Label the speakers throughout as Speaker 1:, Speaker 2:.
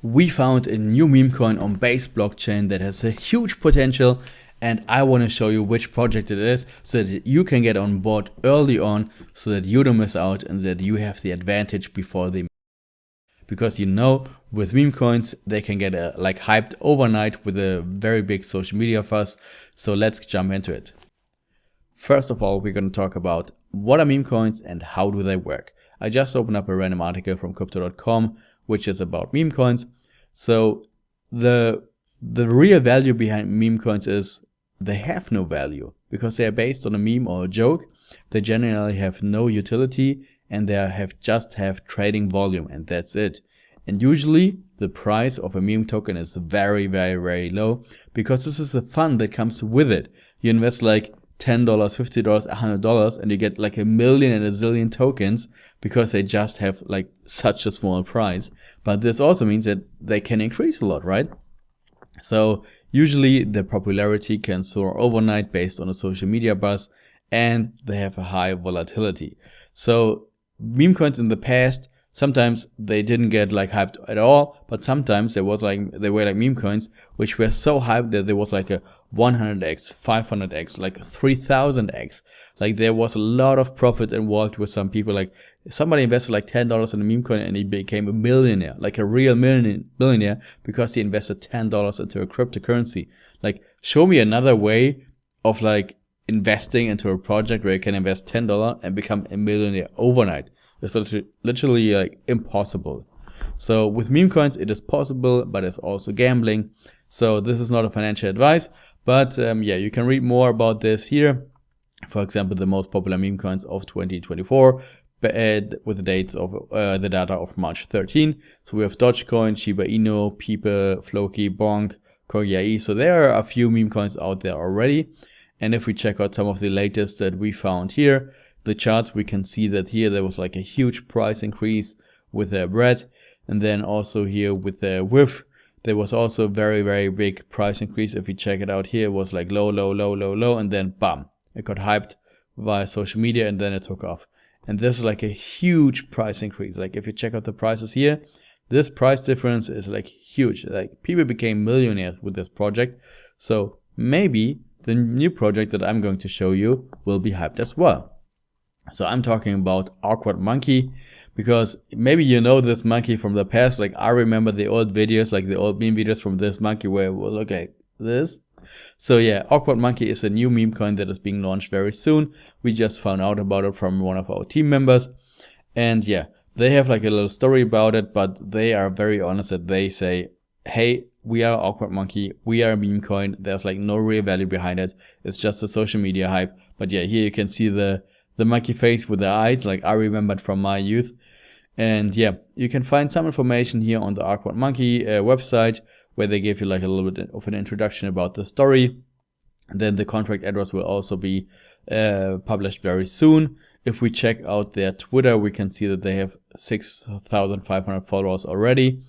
Speaker 1: We found a new meme coin on Base blockchain that has a huge potential, and I want to show you which project it is so that you can get on board early on, so that you don't miss out and that you have the advantage before they. Because you know, with meme coins, they can get hyped overnight with a very big social media fuss. So let's jump into it. First of all, we're going to talk about what are meme coins and how do they work. I just opened up a random article from crypto.com, which is about meme coins. So the real value behind meme coins is they have no value because they are based on a meme or a joke. They generally have no utility and they just have trading volume, and that's it. And usually the price of a meme token is very, very, very low because this is a fund that comes with it. You invest like $10, $50, $100 and you get like 1 million and a zillion tokens because they just have like such a small price. But this also means that they can increase a lot, right? So usually the popularity can soar overnight based on a social media buzz, and they have a high volatility. So meme coins in the past, sometimes they didn't get like hyped at all, but sometimes they were like meme coins which were so hyped that there was like a 100x, 500x, like 3000x. Like there was a lot of profit involved with some people. Like somebody invested like $10 in a meme coin and he became a millionaire, like a real millionaire, because he invested $10 into a cryptocurrency. Like show me another way of like investing into a project where you can invest $10 and become a millionaire overnight. It's literally like impossible. So with meme coins, it is possible, but it's also gambling. So this is not a financial advice, but yeah, you can read more about this here. For example, the most popular meme coins of 2024 with the dates of the data of March 13. So we have Dogecoin, Shiba Inu, Pepe, Floki, Bonk, Kogiai. So there are a few meme coins out there already. And if we check out some of the latest that we found here, the charts, we can see that here there was like a huge price increase with the bread, and then also here with the WIF there was also a very, very big price increase. If we check it out here, it was like low, and then bam, it got hyped via social media and then it took off. And this is like a huge price increase. Like if you check out the prices here, this price difference is like huge. Like people became millionaires with this project. So maybe the new project that I'm going to show you will be hyped as well. So I'm talking about Awkward Monkey, because maybe you know this monkey from the past. Like I remember the old videos, like the old meme videos from this monkey where it will look like this. So yeah, Awkward Monkey is a new meme coin that is being launched very soon. We just found out about it from one of our team members. And yeah, they have like a little story about it, but they are very honest that they say, hey, we are Awkward Monkey, we are a meme coin. There's like no real value behind it. It's just a social media hype. But yeah, here you can see the monkey face with the eyes, like I remembered from my youth. And yeah, you can find some information here on the Awkward Monkey website, where they give you like a little bit of an introduction about the story. And then the contract address will also be published very soon. If we check out their Twitter, we can see that they have 6,500 followers already.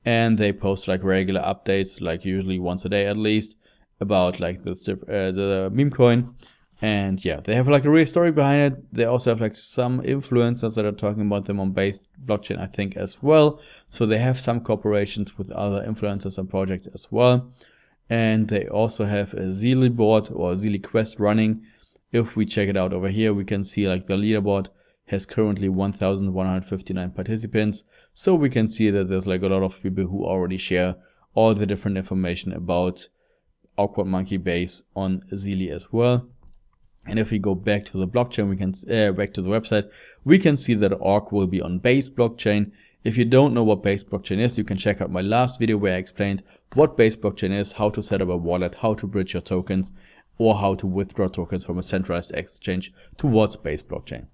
Speaker 1: And they post like regular updates, like usually once a day at least, about like the meme coin. And yeah, they have like a real story behind it. They also have like some influencers that are talking about them on Base blockchain, I think, as well. So they have some cooperations with other influencers and projects as well. And they also have a Zeely board or Zeely quest running. If we check it out over here, we can see like the leaderboard has currently 1,159 participants. So we can see that there's like a lot of people who already share all the different information about Awkward Monkey Base on Zeely as well. And if we go back to the blockchain, we can back to the website, we can see that Awk will be on Base blockchain. If you don't know what Base blockchain is, you can check out my last video where I explained what Base blockchain is, how to set up a wallet, how to bridge your tokens, or how to withdraw tokens from a centralized exchange towards Base blockchain.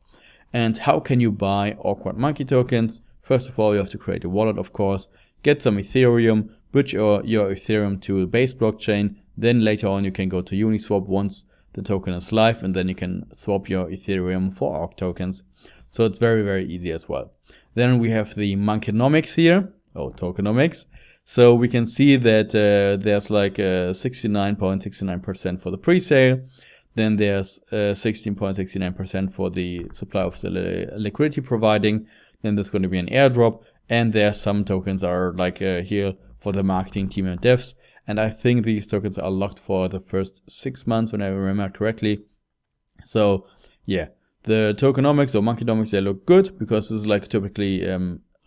Speaker 1: And how can you buy Awkward Monkey tokens? First of all, you have to create a wallet, of course, get some Ethereum, bridge your Ethereum to Base blockchain. Then later on, you can go to Uniswap once the token is live, and then you can swap your Ethereum for Awk tokens. So it's very, very easy as well. Then we have the Monkeynomics here, tokenomics. So we can see that there's like 69.69% for the pre-sale. Then there's 16.69% for the supply of the liquidity providing. Then there's going to be an airdrop, And there are some tokens are like here for the marketing team and devs. And I think these tokens are locked for the first 6 months, when I remember correctly. So yeah, the tokenomics or Monkeynomics, they look good because this is like typically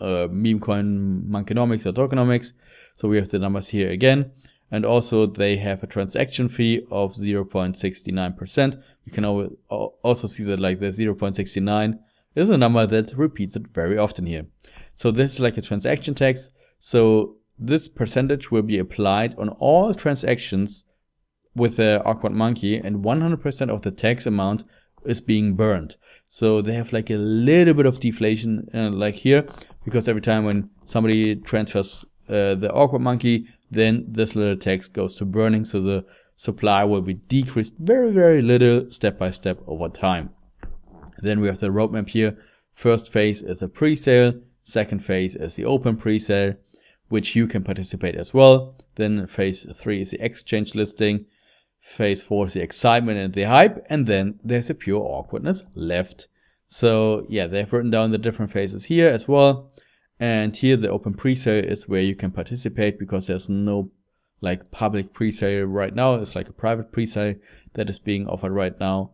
Speaker 1: meme coin Monkeynomics or tokenomics. So we have the numbers here again. And also they have a transaction fee of 0.69%. You can also see that like the 0.69 is a number that repeats it very often here. So this is like a transaction tax. So this percentage will be applied on all transactions with the Awkward Monkey, and 100% of the tax amount is being burned. So they have like a little bit of deflation like here, because every time when somebody transfers the Awkward Monkey, then this little tax goes to burning. So the supply will be decreased very, very little step by step over time. Then we have the roadmap here. First phase is a pre-sale. Second phase is the open pre-sale, which you can participate as well. Then phase 3 is the exchange listing. Phase 4 is the excitement and the hype. And then there's a pure awkwardness left. So yeah, they've written down the different phases here as well. And here the open pre-sale is where you can participate, because there's no like public pre-sale right now. It's like a private pre-sale that is being offered right now.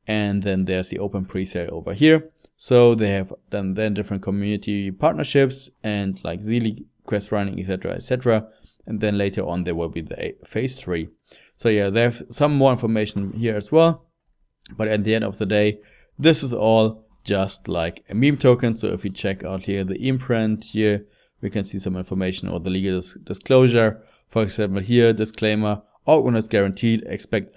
Speaker 1: And then there's the open pre-sale over here. So they have done then different community partnerships and like Zealy quest running, etc., etc. And then later on there will be the phase 3. So yeah, they have some more information here as well. But at the end of the day, this is all just like a meme token. So if you check out here the imprint here, we can see some information or the legal disclosure. For example, here, disclaimer, awkwardness guaranteed, expect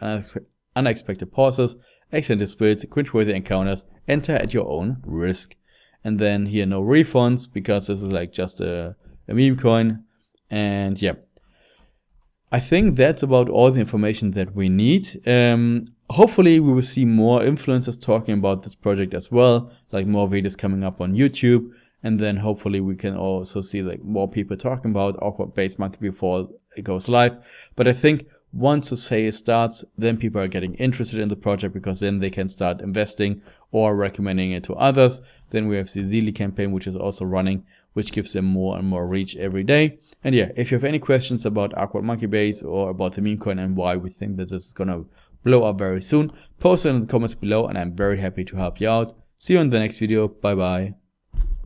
Speaker 1: unexpected pauses, accidental spills, cringeworthy encounters, enter at your own risk. And then here, no refunds, because this is like just a meme coin. And yeah, I think that's about all the information that we need. Hopefully we will see more influencers talking about this project as well, like more videos coming up on YouTube. And then hopefully we can also see like more people talking about awkward based monkey before it goes live. But I think once the sale starts, then people are getting interested in the project, because then they can start investing or recommending it to others. Then we have the Zealy campaign, which is also running, which gives them more and more reach every day. And yeah, if you have any questions about Awkward Monkey Base or about the meme coin and why we think that this is gonna blow up very soon, post it in the comments below and I'm very happy to help you out. See you in the next video. Bye bye.